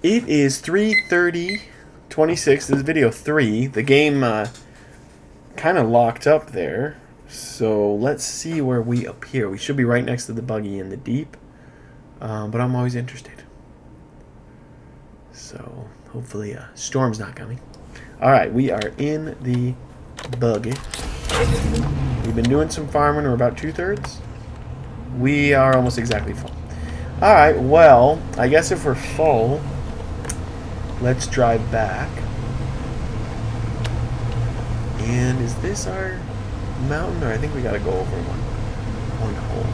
It is 3:30:26. This is video 3. The game kind of locked up there. So let's see where we appear. We should be right next to the buggy in the deep. But I'm always interested. So hopefully a storm's not coming. Alright, we are in the buggy. We've been doing some farming. We're about 2/3. We are almost exactly full. Alright, well, I guess if we're full, let's drive back. And is this our mountain? Or I think we gotta go over one hole.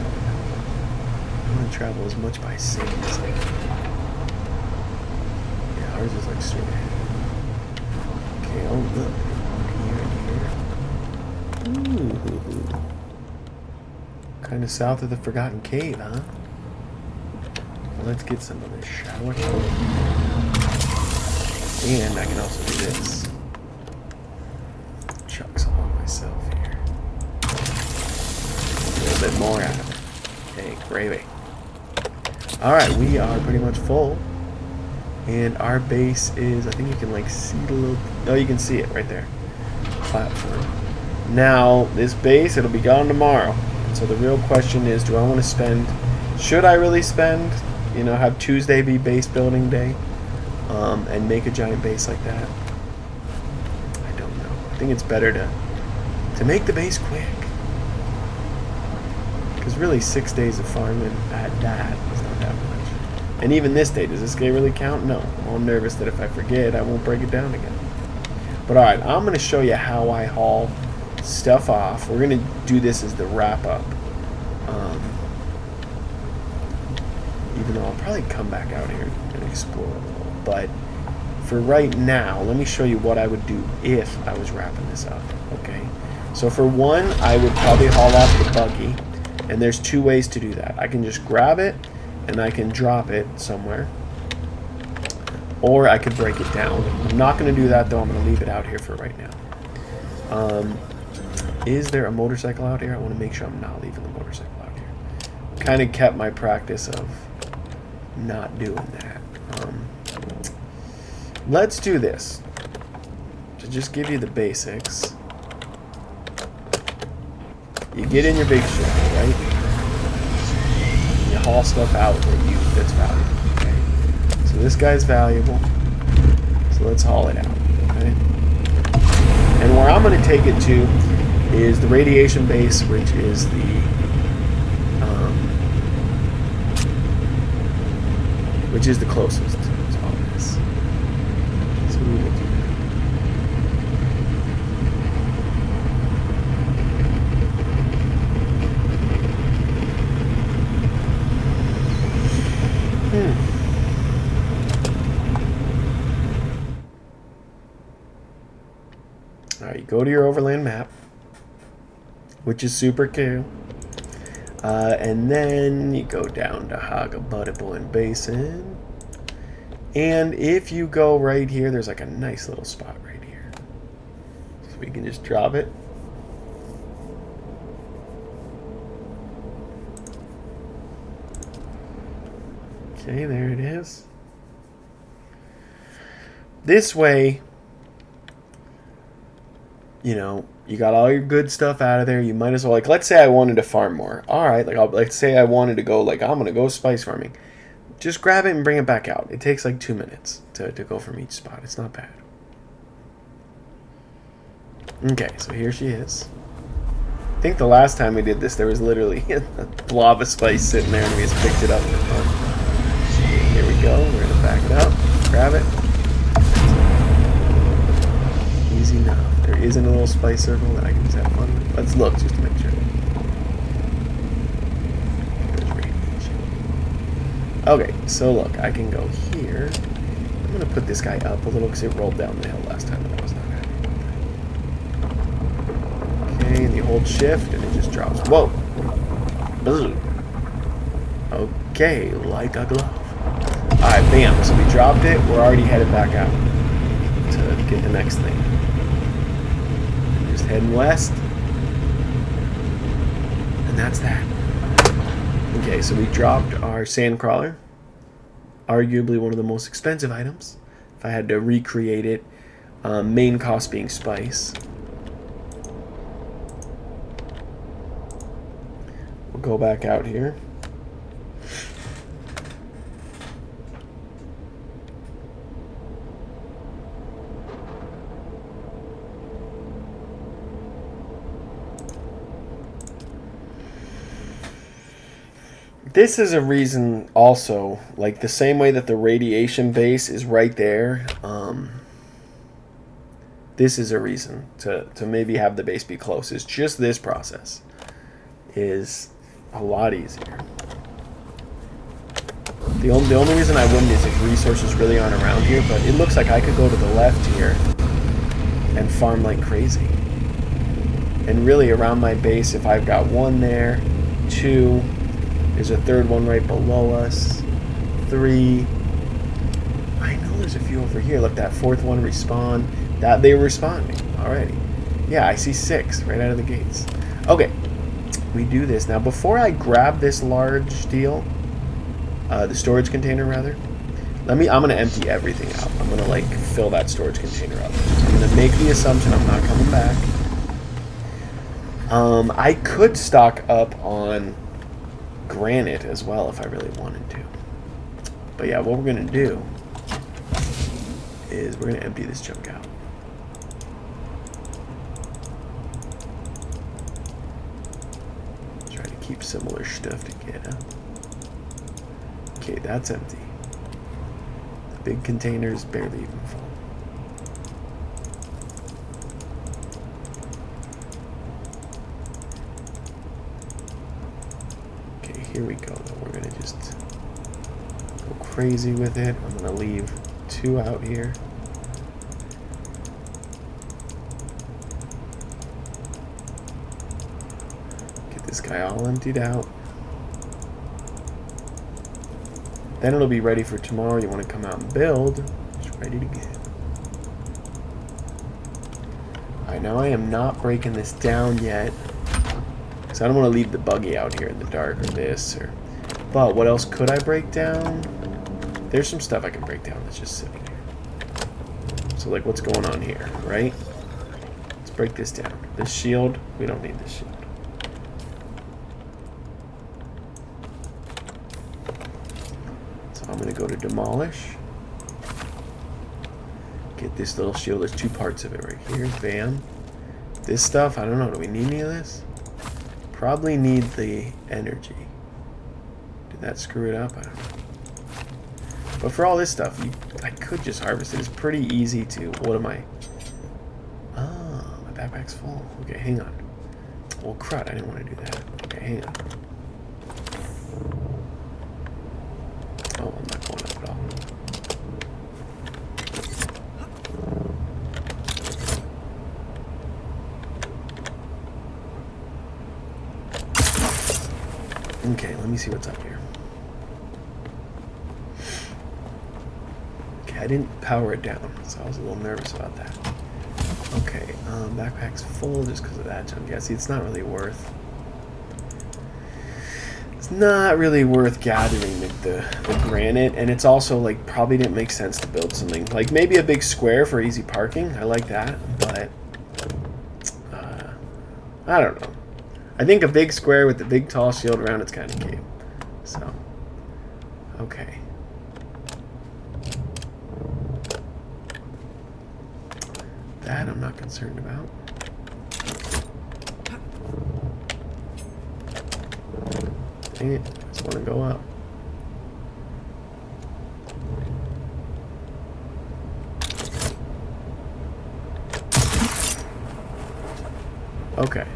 I want to travel as much by sand as I can. Yeah, ours is like straight ahead. Okay, oh look. Here and here. Ooh. Kind of south of the Forgotten Cave, huh? Let's get some of this shower. And I can also do this. Chuck some on myself here. A little bit more out of it. Hey, gravy. Alright, we are pretty much full. And our base is, I think you can like see it a little. Oh, you can see it right there. Platform. Now, this base, it'll be gone tomorrow. So the real question is, do I want to spend, should I really spend, you know, have Tuesday be base building day, and make a giant base like that? I don't know. I think it's better to make the base quick. Because really 6 days of farming at that is not that much. And even this day, does this day really count? No. I'm nervous that if I forget, I won't break it down again. But alright, I'm going to show you how I haul stuff off. We're going to do this as the wrap up. Even though I'll probably come back out here and explore a little. But for right now, let me show you what I would do if I was wrapping this up. Okay. So for one, I would probably haul off the buggy. And there's two ways to do that. I can just grab it and I can drop it somewhere. Or I could break it down. I'm not going to do that though. I'm going to leave it out here for right now. Is there a motorcycle out here? I want to make sure I'm not leaving the motorcycle out here. Kind of kept my practice of not doing that. Let's do this. To just give you the basics. You get in your big ship, right? You haul stuff out that's valuable. Okay? So this guy's valuable. So let's haul it out. Okay? And where I'm going to take it to is the radiation base, which is the closest to all this. So we will do that. Alright, you go to your overland map, which is super cool. And then you go down to Hagabutable and Basin. And if you go right here, there's like a nice little spot right here. So we can just drop it. Okay, there it is. This way, you know, you got all your good stuff out of there. You might as well, like, let's say I wanted to farm more. All right, like, let's say I wanted to go, like, I'm going to go spice farming. Just grab it and bring it back out. It takes like 2 minutes to go from each spot. It's not bad. Okay, so here she is. I think the last time we did this, there was literally a blob of spice sitting there and we just picked it up for fun. Okay, here we go. We're going to back it up. Grab it. Easy enough. There isn't a little spice circle that I can just have fun with. Let's look just to make sure. There's radiation. Okay, so look, I can go here. I'm going to put this guy up a little because it rolled down the hill last time and I was not happy about that. Okay, and you hold shift and it just drops. Whoa! Boo! Okay, like a glove. Alright, bam. So we dropped it. We're already headed back out to get the next thing. Just heading west. And that's that. Okay, so we dropped our sand crawler. arguably one of the most expensive items. If I had to recreate it, main cost being spice. We'll go back out here. This is a reason also, like the same way that the radiation base is right there, this is a reason to maybe have the base be close. It's just this process is a lot easier. The only reason I wouldn't is if resources really aren't around here, but it looks like I could go to the left here and farm like crazy. And really around my base, if I've got one there, two, there's a third one right below us, three. I know there's a few over here. Look, that fourth one respawn. That they were responding already. Yeah, I see 6 right out of the gates. Okay, we do this now. Before I grab this large deal, the storage container rather, I'm gonna empty everything out. I'm gonna like fill that storage container up. I'm gonna make the assumption I'm not coming back. I could stock up on granite as well if I really wanted to. But yeah, what we're gonna do is we're gonna empty this junk out. Try to keep similar stuff together. Okay, that's empty. The big container's barely even full. Okay, here we go. We're gonna just go crazy with it. I'm gonna leave 2 out here. Get this guy all emptied out. Then it'll be ready for tomorrow. You want to come out and build. It's ready to go. Alright, now I am not breaking this down yet, because I don't want to leave the buggy out here in the dark or this. But what else could I break down? There's some stuff I can break down that's just sitting here. So like what's going on here, right? Let's break this down. This shield, we don't need this shield. I'm going to go to demolish. Get this little shield. There's 2 parts of it right here. Bam. This stuff, I don't know. Do we need any of this? Probably need the energy. Did that screw it up? I don't know. But for all this stuff, I could just harvest it. It's pretty easy to... What am I? Oh, my backpack's full. Okay, hang on. Well, crud. I didn't want to do that. Okay, hang on. Oh, I'm not going up at all. Okay, let me see what's up here. Okay, I didn't power it down, so I was a little nervous about that. Okay, backpack's full just because of that junk. Yeah, see, it's not really worth... It's not really worth gathering the granite, and it's also like probably didn't make sense to build something like maybe a big square for easy parking. I like that, but I don't know. I think a big square with the big tall shield around it's kind of cute. So, okay. That I'm not concerned about. Dang it, I just want to go up. Okay.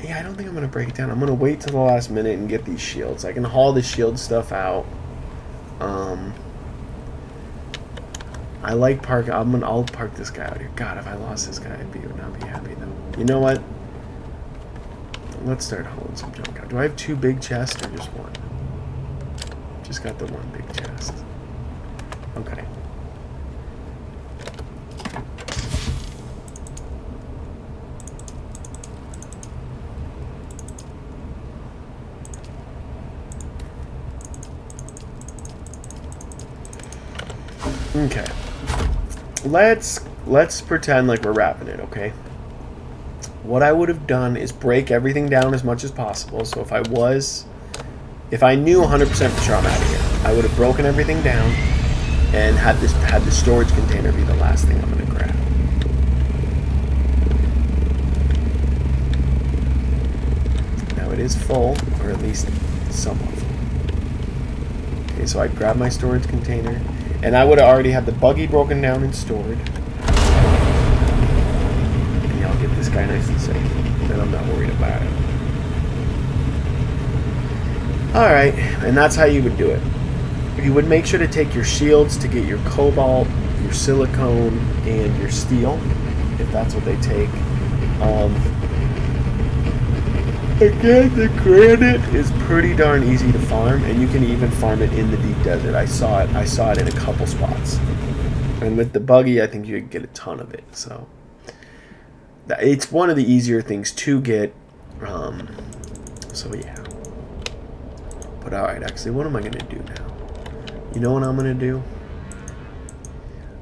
Yeah, I don't think I'm going to break it down. I'm going to wait till the last minute and get these shields. I can haul the shield stuff out. I like park. I'll park this guy out here. God, if I lost this guy, I would not be happy though. You know what? Let's start hauling some junk out. Do I have 2 big chests or just 1? Just got the 1 big chest. Okay. Okay. Let's pretend like we're wrapping it, okay? What I would have done is break everything down as much as possible. So if I knew 100% for sure I'm out of here, I would have broken everything down and had the storage container be the last thing I'm gonna grab. Now it is full, or at least somewhat full. Okay, so I grab my storage container, and I would have already had the buggy broken down and stored. And I'll get this guy nice and safe. Then I'm not worried about it. Alright, and that's how you would do it. You would make sure to take your shields to get your cobalt, your silicone, and your steel, if that's what they take. Again, the granite is pretty darn easy to farm, and you can even farm it in the deep desert. I saw it in a couple spots. And with the buggy, I think you could get a ton of it. So it's one of the easier things to get. So yeah. But alright, actually, what am I going to do now? You know what I'm going to do?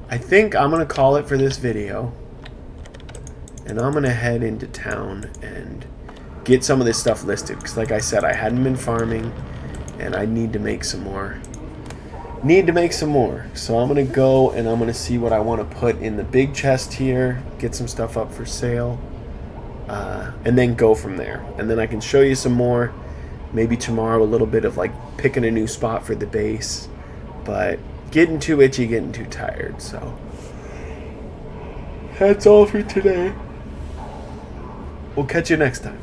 I think I'm going to call it for this video. And I'm going to head into town and get some of this stuff listed. Because like I said, I hadn't been farming. And I need to make some more. So I'm going to go and I'm going to see what I want to put in the big chest here. Get some stuff up for sale. And then go from there. And then I can show you some more. Maybe tomorrow a little bit of like picking a new spot for the base. But getting too itchy, getting too tired. So that's all for today. We'll catch you next time.